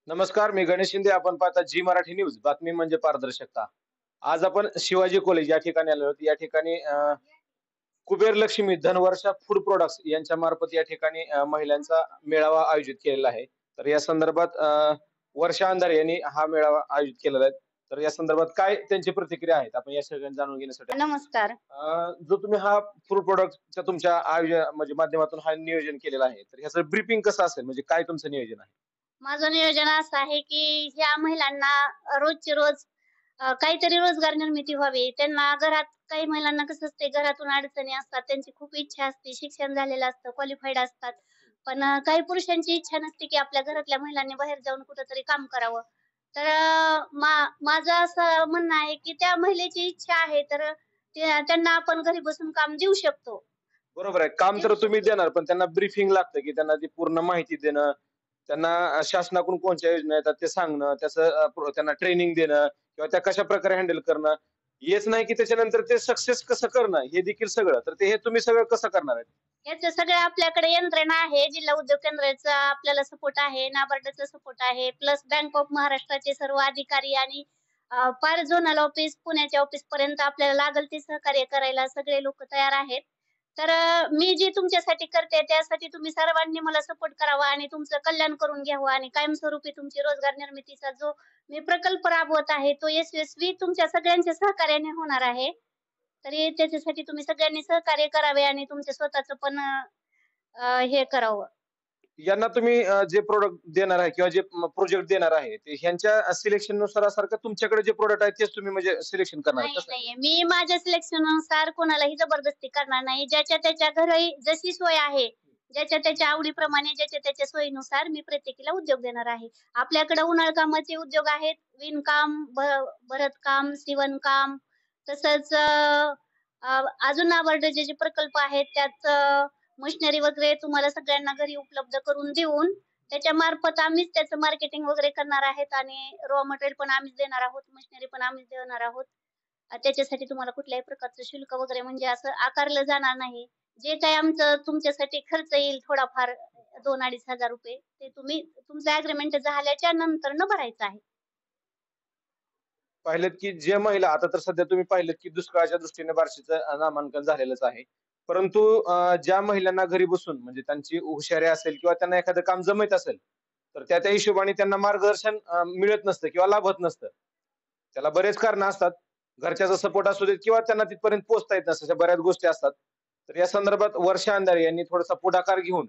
नमस्कार, मी गणेश शिंदे. आपण पाहता जी मराठी न्यूज. बातमी म्हणजे पारदर्शकता. आज आपण शिवाजी कॉलेज या ठिकाणी आलो आहोत. या ठिकाणी कुबेर लक्ष्मी धनवर्षा फूड प्रॉडक्ट्स यांच्या मार्फत या ठिकाणी महिलांचा मेळावा आयोजित केलेला आहे. तर या संदर्भात वर्षा अंधारे यांनी हा मेळावा आयोजित केलेला आहे. तर या संदर्भात काय त्यांची प्रतिक्रिया आहेत आपण या सगळ्यांना जाणून घेण्यासाठी नमस्कार. जो तुम्ही हा फूड प्रॉडक्टच्या तुमच्या आयोजन म्हणजे माध्यमातून हा नियोजन केलेलं आहे. तर ह्याचं ब्रीफिंग कसं असेल म्हणजे काय तुमचं नियोजन आहे? माझं नियोजन असं आहे, की ह्या महिलांना रोजचे रोज काहीतरी रोजगार निर्मिती व्हावी. त्यांना घरात काही महिलांना कसं असते, घरातून अडचणी असतात. त्यांची खूप इच्छा असते, शिक्षण झालेलं असतं, क्वालिफाईड असतात. पण काही पुरुषांची इच्छा नसते, की आपल्या घरातल्या महिलांनी बाहेर जाऊन कुठेतरी काम करावं. तर माझं असं म्हणणं आहे, की त्या महिलेची इच्छा आहे, तर त्यांना आपण घरी बसून काम देऊ शकतो. बरोबर आहे. काम देऊ तर तुम्ही शकतो. देणार, पण त्यांना ब्रीफिंग लागतं, की त्यांना ती पूर्ण माहिती देणं, त्यांना शासनाकडून कोणत्या योजना येतात ते सांगणं, त्याचं त्यांना ट्रेनिंग देणं किंवा त्या कशाप्रकारे हँडल करणं. हेच नाही, की त्याच्यानंतर ते सक्सेस कसं करणं हे देखील सगळं. तर ते हे तुम्ही सगळं कसं करणार आहेत? याचं सगळं आपल्याकडे यंत्रणा आहे. जिल्हा उद्योग केंद्राचा आपल्याला सपोर्ट आहे, नाबार्डचा सपोर्ट आहे, प्लस बँक ऑफ महाराष्ट्राचे सर्व अधिकारी आणि पार झोनल ऑफिस, पुण्याच्या ऑफिसपर्यंत आपल्याला लागेल ते सहकार्य करायला सगळे लोक तयार आहेत. तर मी जे तुमच्यासाठी करते त्यासाठी तुम्ही सर्वांनी मला सपोर्ट करावा आणि तुमचं कल्याण करून घ्यावं आणि कायमस्वरूपी तुमची रोजगार निर्मितीचा जो मी प्रकल्प राबवत आहे, तो यशस्वी तुमच्या सगळ्यांच्या सहकार्याने होणार आहे. तरी त्याच्यासाठी तुम्ही सगळ्यांनी सहकार्य करावे आणि तुमच्या स्वतःचं पण हे करावं. यांना तुम्ही जे प्रॉडक्ट देणार आहे किंवा जे प्रोजेक्ट देणार आहे, ते ह्यांच्या सिलेक्शननुसार असाल का तुमच्याकडे जे प्रॉडक्ट आहे तेच तुम्ही म्हणजे सिलेक्शन करणार आहे, नाही, कसं आहे? नाहीये. मी माझ्या सिलेक्शननुसार कोणालाही जबरदस्ती करणार नाही. ज्याच्या त्याच्या घरी जशी सोय आहे, ज्याच्या त्याच्या आवडीप्रमाणे, ज्याच्या त्याच्या सोयीनुसार मी प्रत्येकीला उद्योग देणार आहे. आपल्याकडे उन्हाळ कामाचे उद्योग आहेत. विणकाम, भरतकाम, शिवणकाम तसंच अजून नाबार्डचे जे प्रकल्प आहेत त्यात मशिनरी वगैरे तुम्हाला सगळ्यांना घरी उपलब्ध करून देऊन त्याच्यामार्फत आम्हीच त्याचं मार्केटिंग वगैरे करणार आहेत आणि रॉ मटेरियल पण आम्हीच देणार आहोत, मशिनरी पण आम्हीच देणार आहोत. त्याच्यासाठी तुम्हाला कुठल्याही प्रकारचं शुल्क वगैरे म्हणजे असं आकारलं जाणार नाही. जे काही आमचं तुमच्यासाठी खर्च येईल थोडाफार 2,000-2,500 ते तुम्ही तुमचं अग्रीमेंट झाल्याच्या नंतरनं भरायचं आहे. पाहिलेत की जे महिला आता तर सध्या तुम्ही पाहिलेत की दुष्काळाच्या दृष्टीने बार्शीचं नामांकन झालेलंच आहे. परंतु ज्या महिलांना घरी बसून म्हणजे त्यांची हुशारी असेल किंवा त्यांना एखादं काम जमत असेल, तर त्या हिशोबाने त्यांना मार्गदर्शन मिळत नसतं किंवा लाभत नसतं. त्याला बरेच कारणं असतात. घरच्याचा सपोर्ट असू देत किंवा त्यांना तिथपर्यंत पोहोचता येत नसतं. अशा बऱ्याच गोष्टी असतात. तर या संदर्भात वर्षा अंधारे यांनी थोडासा पुढाकार घेऊन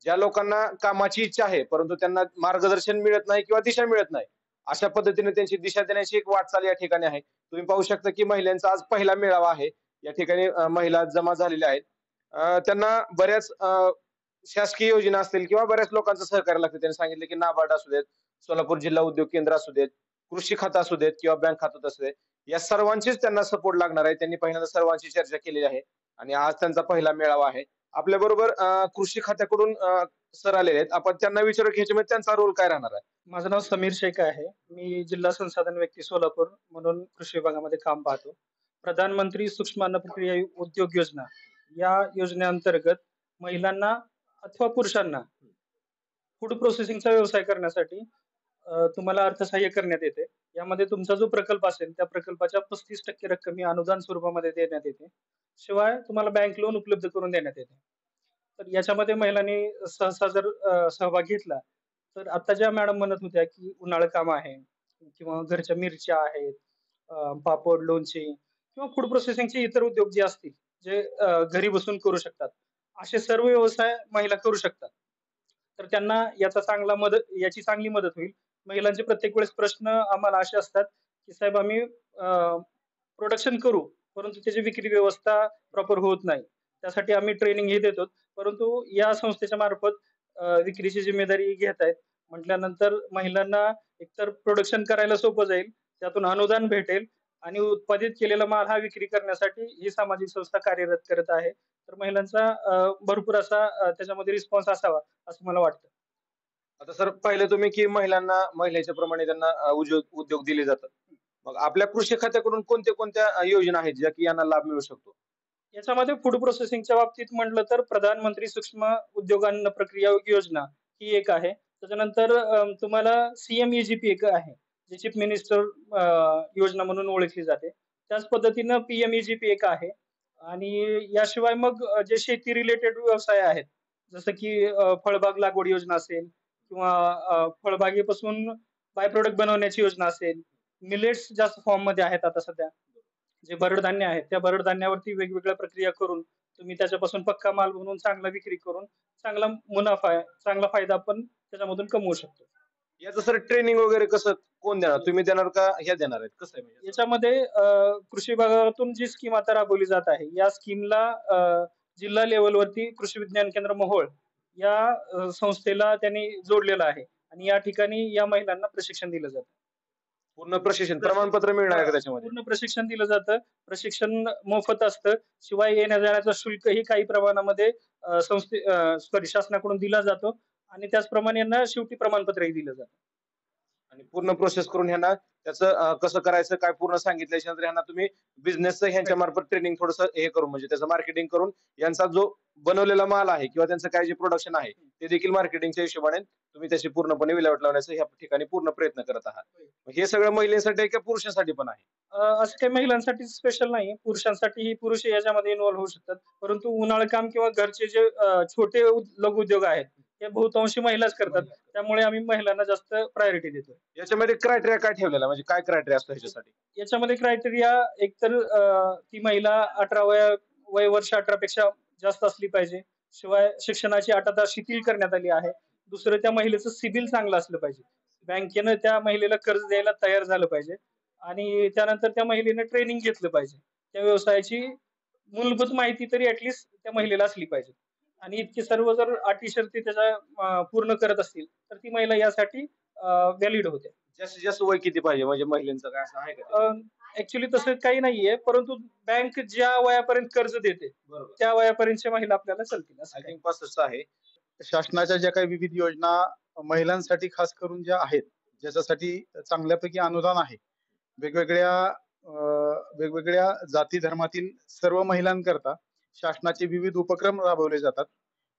ज्या लोकांना कामाची इच्छा आहे, परंतु त्यांना मार्गदर्शन मिळत नाही किंवा दिशा मिळत नाही. अशा पद्धतीने त्यांची दिशा देण्याची एक वाटचाल या ठिकाणी आहे. तुम्ही पाहू शकता की महिलांचा आज पहिला मेळावा आहे. या ठिकाणी महिला जमा झालेल्या आहेत. त्यांना बऱ्याच शासकीय योजना असतील किंवा बऱ्याच लोकांचं सहकार्य लागतं. त्यांनी सांगितलं की नाबार्ड असू देत, सोलापूर जिल्हा उद्योग केंद्र असू देत, कृषी खातं असू देत किंवा बँक खातं असू देत. या सर्वांचीच त्यांना सपोर्ट लागणार आहे. त्यांनी पहिल्यांदा सर्वांची चर्चा केलेली आहे आणि आज त्यांचा पहिला मेळावा आहे. आपल्याबरोबर कृषी खात्याकडून सर आलेले आहेत. आपण त्यांना विचारू की ह्याच्यामध्ये त्यांचा रोल काय राहणार आहे? माझं नाव समीर शेख आहे. मी जिल्हा संसाधन व्यक्ती सोलापूर म्हणून कृषी विभागामध्ये काम पाहतो. प्रधानमंत्री सूक्ष्म अन्न प्रक्रिया उद्योग योजना या योजनेअंतर्गत महिलांना अथवा पुरुषांना फूड प्रोसेसिंगचा व्यवसाय करण्यासाठी तुम्हाला अर्थसहाय्य करण्यात येते. यामध्ये तुमचा जो प्रकल्प असेल त्या प्रकल्पाच्या 35% रक्कम ही अनुदान स्वरूपामध्ये देण्यात येते. शिवाय तुम्हाला बँक लोन उपलब्ध करून देण्यात येते. तर याच्यामध्ये महिलांनी सहसा जर सहभाग घेतला तर आता ज्या मॅडम म्हणत होत्या की उन्हाळी काम आहे किंवा घरच्या मिरच्या आहेत, पापड, लोणचे किंवा फूड प्रोसेसिंगचे इतर उद्योग जे असतील, जे घरी बसून करू शकतात. असे सर्व व्यवसाय महिला करू शकतात. तर त्यांना याची चांगली मदत होईल. महिलांचे प्रत्येक वेळेस प्रश्न आम्हाला असे असतात, की साहेब आम्ही प्रोडक्शन करू, परंतु त्याची विक्री व्यवस्था प्रॉपर होत नाही. त्यासाठी आम्ही ट्रेनिंग हे देतो. परंतु या संस्थेच्या मार्फत विक्रीची जिम्मेदारी घेत आहेत. म्हटल्यानंतर महिलांना एकतर प्रोडक्शन करायला सोपं जाईल, त्यातून अनुदान भेटेल आणि उत्पादित केलेला माल हा विक्री करण्यासाठी ही सामाजिक संस्था कार्यरत करत आहे. तर महिलांचा भरपूर असा त्याच्यामध्ये रिस्पॉन्स असावा असं मला वाटतं. आता सर पाहिलं तुम्ही की महिलेच्या प्रमाणे त्यांना उद्योग दिले जातात. मग आपल्या कृषी खात्याकडून कोणत्या योजना आहेत ज्या की यांना लाभ मिळू शकतो? याच्यामध्ये फूड प्रोसेसिंगच्या बाबतीत म्हटलं तर प्रधानमंत्री सूक्ष्म उद्योग अन्न प्रक्रिया योजना ही एक आहे. त्याच्यानंतर तुम्हाला CMEGP एक आहे, जी चीफ मिनिस्टर योजना म्हणून ओळखली जाते. त्याच पद्धतीनं PMEGP एक आहे आणि याशिवाय मग जे शेती रिलेटेड व्यवसाय आहेत, जसं की फळबाग लागवड योजना असेल किंवा फळबागेपासून बाय प्रॉडक्ट बनवण्याची योजना असेल. मिलेट्स जास्त फॉर्ममध्ये आहेत आता सध्या. जे भरड धान्य आहेत, त्या भरड धान्यावरती वेगवेगळ्या प्रक्रिया करून तुम्ही त्याच्यापासून पक्का माल बनवून चांगला विक्री करून चांगला मुनाफा आहे, चांगला फायदा आपण त्याच्यामधून कमवू शकतो. याचं सर ट्रेनिंग वगैरे कसं कोण देणार? तुम्ही देणार का ह्या देणार आहेत? कसं आहे म्हणजे याचं? याच्यामध्ये कृषी विभागातून जी स्कीम आता राबवली जात आहे, या स्कीमला जिल्हा लेव्हलवरती कृषी विज्ञान केंद्र मोहोळ या संस्थेला त्यांनी जोडलेलं आहे आणि या ठिकाणी या महिलांना प्रशिक्षण दिलं जातं. पूर्ण प्रशिक्षण प्रमाणपत्र मिळणार आहे का त्याच्यामध्ये? पूर्ण प्रशिक्षण दिलं जातं. प्रशिक्षण मोफत असतं. शिवाय येण्या-जाण्याचं शुल्कही काही प्रमाणामध्ये शासनाकडून दिला जातो आणि त्याचप्रमाणे यांना शेवटी प्रमाणपत्रही दिलं जातं. आणि पूर्ण प्रोसेस करून ह्यांना त्याचं कसं करायचं काय पूर्ण सांगितल्याच्या नंतर ह्यांना तुम्ही बिझनेसचं ह्यांच्या मार्फत ट्रेनिंग थोडंसं हे करून म्हणजे त्याचं मार्केटिंग करून यांचा जो बनवलेला माल आहे किंवा त्यांचं काय जे प्रोडक्शन आहे ते देखील मार्केटिंगच्या हिशोबाने तुम्ही त्याची पूर्णपणे विल्हेवाट लावण्याचा ह्या ठिकाणी पूर्ण प्रयत्न करत आहात. मग हे सगळं महिलांसाठी आहे किंवा पुरुषांसाठी पण आहे? असं काही महिलांसाठी स्पेशल नाही. पुरुषांसाठीही पुरुष याच्यामध्ये इन्व्हॉल्व होऊ शकतात. परंतु उन्हाळ काम किंवा घरचे जे छोटे लघु उद्योग आहेत, हे बहुतांशी महिलाच करतात. त्यामुळे आम्ही महिलांना जास्त प्रायोरिटी देतो. याच्यामध्ये क्रायटेरिया काय ठेवलेला म्हणजे काय क्रायटेरिया असतो ह्याच्यासाठी? याच्यामध्ये क्रायटेरिया एकतर ती महिला वय वर्ष 18 पेक्षा जास्त असली पाहिजे. शिवाय शिक्षणाची अटता शिथिल करण्यात आली आहे. दुसरं त्या महिलेचं सिबिल चांगलं असलं पाहिजे. बँकेनं त्या महिलेला कर्ज द्यायला तयार झालं पाहिजे आणि त्यानंतर त्या महिलेनं ट्रेनिंग घेतलं पाहिजे. त्या व्यवसायाची मूलभूत माहिती तरी त्या महिलेला असली पाहिजे. आणि इतके सर्व जर अटी शर्ती त्याच्या पूर्ण करत असतील, तर ती महिला यासाठी व्हॅलिड होते. जास्तीत जास्त वय किती पाहिजे म्हणजे महिलांचं काय असं आहे का? ऍक्च्युली तसं काही नाहीये, परंतु बँक ज्या वयापर्यंत कर्ज देते, बरोबर. त्या वयापर्यंतच्या महिला आपल्याला चालतील असं आय काही. थिंक 65 आहे. शासनाच्या ज्या काही विविध योजना महिलांसाठी खास करून ज्या आहेत, ज्याच्यासाठी चांगल्यापैकी अनुदान आहे. वेगवेगळ्या जाती धर्मातील सर्व महिलांकरता शासनाचे विविध उपक्रम राबवले जातात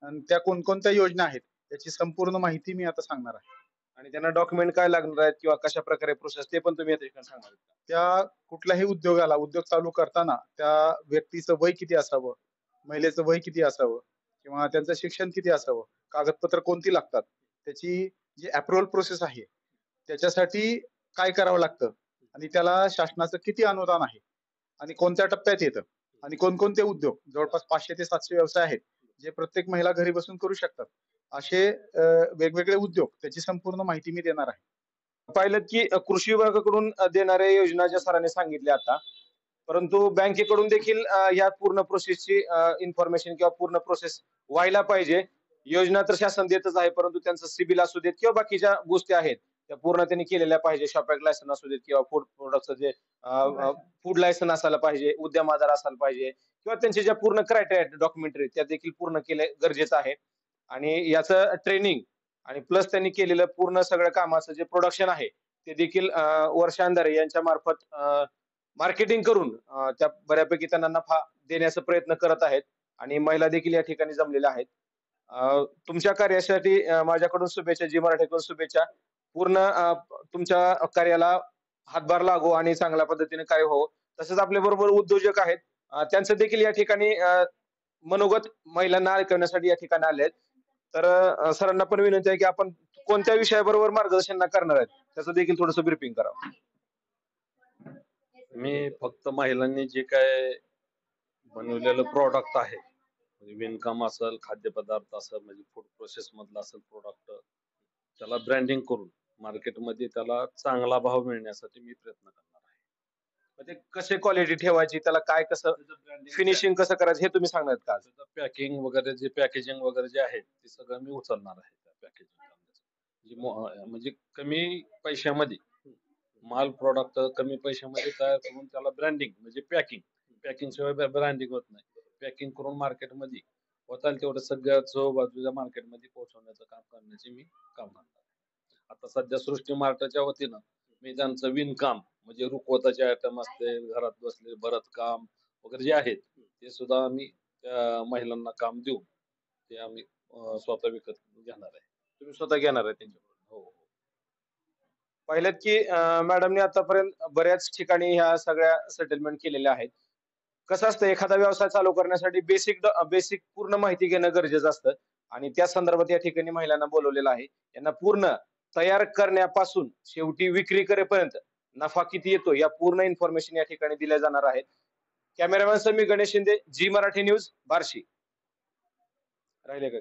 आणि त्या कोणकोणत्या योजना आहेत याची संपूर्ण माहिती मी आता सांगणार आहे. आणि त्यांना डॉक्युमेंट काय लागणार आहेत किंवा कशा प्रकारे प्रोसेस ते पण तुम्ही या ठिकाणी सांगणार आहेत का? त्या कुठल्याही उद्योग चालू करताना त्या व्यक्तीचं वय किती असावं, महिलेचं वय किती असावं किंवा त्यांचं शिक्षण किती असावं, कागदपत्र कोणती लागतात, त्याची जी अप्रुव्हल प्रोसेस आहे त्याच्यासाठी काय करावं लागतं आणि त्याला शासनाचं किती अनुदान आहे आणि कोणत्या टप्प्यात येतं आणि कोणकोणते उद्योग जवळपास 500 ते 700 व्यवसाय आहेत जे प्रत्येक महिला घरी बसून करू शकतात. असे वेगवेगळे उद्योग त्याची संपूर्ण माहिती मी देणार आहे. पाहिलं की कृषी विभागाकडून देणाऱ्या योजना ज्या सरांनी सांगितल्या आता, परंतु बँकेकडून देखील या पूर्ण प्रोसेसची इन्फॉर्मेशन किंवा पूर्ण प्रोसेस व्हायला पाहिजे. योजना तर शासन देतच आहे, परंतु त्यांचं सिबिल असू देत किंवा बाकीच्या गोष्टी आहेत, त्या पूर्ण त्यांनी केलेल्या पाहिजे. शॉप ॲक्ट लायसन असू देत किंवा फूड प्रॉडक्टचं जे फूड लायसन असायला पाहिजे, उद्यम आधार असायला पाहिजे किंवा त्यांच्या ज्या पूर्ण क्रायटेरिया डॉक्युमेंटरी त्या देखील पूर्ण केले गरजेचं आहे. आणि याचं ट्रेनिंग आणि प्लस त्यांनी केलेलं पूर्ण सगळं कामाचं जे प्रोडक्शन आहे, ते देखील वर्षांधारे यांच्या मार्फत मार्केटिंग करून त्या बऱ्यापैकी त्यांना नफा देण्याचा प्रयत्न करत आहेत आणि महिला देखील या ठिकाणी जमलेल्या आहेत. तुमच्या कार्यासाठी माझ्याकडून शुभेच्छा, जी मराठीकडून शुभेच्छा. पूर्ण तुमच्या कार्याला हातभार लागो आणि चांगल्या पद्धतीने कार्य व्हावं. तसेच आपल्याबरोबर उद्योजक आहेत. त्यांचं देखील या ठिकाणी मनोगत महिलांना ऐकवण्यासाठी या ठिकाणी आले आहेत. तर सरांना पण विनंती आहे की आपण कोणत्या विषयाबरोबर मार्गदर्शन करणार आहेत, त्याचं देखील थोडंसं ब्रीफिंग करावं. मी फक्त महिलांनी जे काय बनवलेलं प्रॉडक्ट आहे, म्हणजे विणकाम असेल, खाद्यपदार्थ असेल, म्हणजे फूड प्रोसेस मधलं असेल प्रोडक्ट, त्याला ब्रँडिंग करून मार्केटमध्ये त्याला चांगला भाव मिळण्यासाठी मी प्रयत्न करणार आहे. म्हणजे कशी क्वालिटी ठेवायची, त्याला काय कसं फिनिशिंग कसं करायचं हे तुम्ही सांगणार का आज? पॅकिंग वगैरे जे पॅकेजिंग वगैरे जे आहे ते सगळं मी उचलणार आहे. त्या पॅकेजिंग म्हणजे कमी पैशामध्ये माल प्रॉडक्ट कमी पैशामध्ये तयार करून त्याला ब्रँडिंग म्हणजे पॅकिंग शिवाय ब्रँडिंग होत नाही. पॅकिंग करून मार्केटमध्ये होताल तेवढं सगळ्या बाजूच्या मार्केटमध्ये पोहोचवण्याचं काम करण्याचे मी काम करणार आहे. आता सध्या सृष्टी मार्टच्या वतीनं मी त्यांचं विणकाम म्हणजे रुखवताचे आयटम असतील, घरात बसले भरत काम वगैरे जे आहेत ते सुद्धा आम्ही त्या महिलांना काम देऊन ते आम्ही स्वतः विकत घेणार आहे. तुम्ही स्वतः घेणार आहे त्यांच्याकडून. हो. पाहिलेत की मॅडमने आतापर्यंत बऱ्याच ठिकाणी ह्या सगळ्या सेटलमेंट केलेल्या आहेत. कसं असतं एखादा व्यवसाय चालू करण्यासाठी बेसिक पूर्ण माहिती घेणं गरजेचं असतं आणि त्या संदर्भात या ठिकाणी महिलांना बोलवलेलं आहे. यांना पूर्ण तयार करण्यापासून शेवटी विक्री करेपर्यंत नफा किती येतो या पूर्ण इन्फॉर्मेशन या ठिकाणी दिल्या जाणार आहेत. कॅमेरामॅन समी गणेश शिंदे, जी मराठी न्यूज, बार्शी. राहिले का?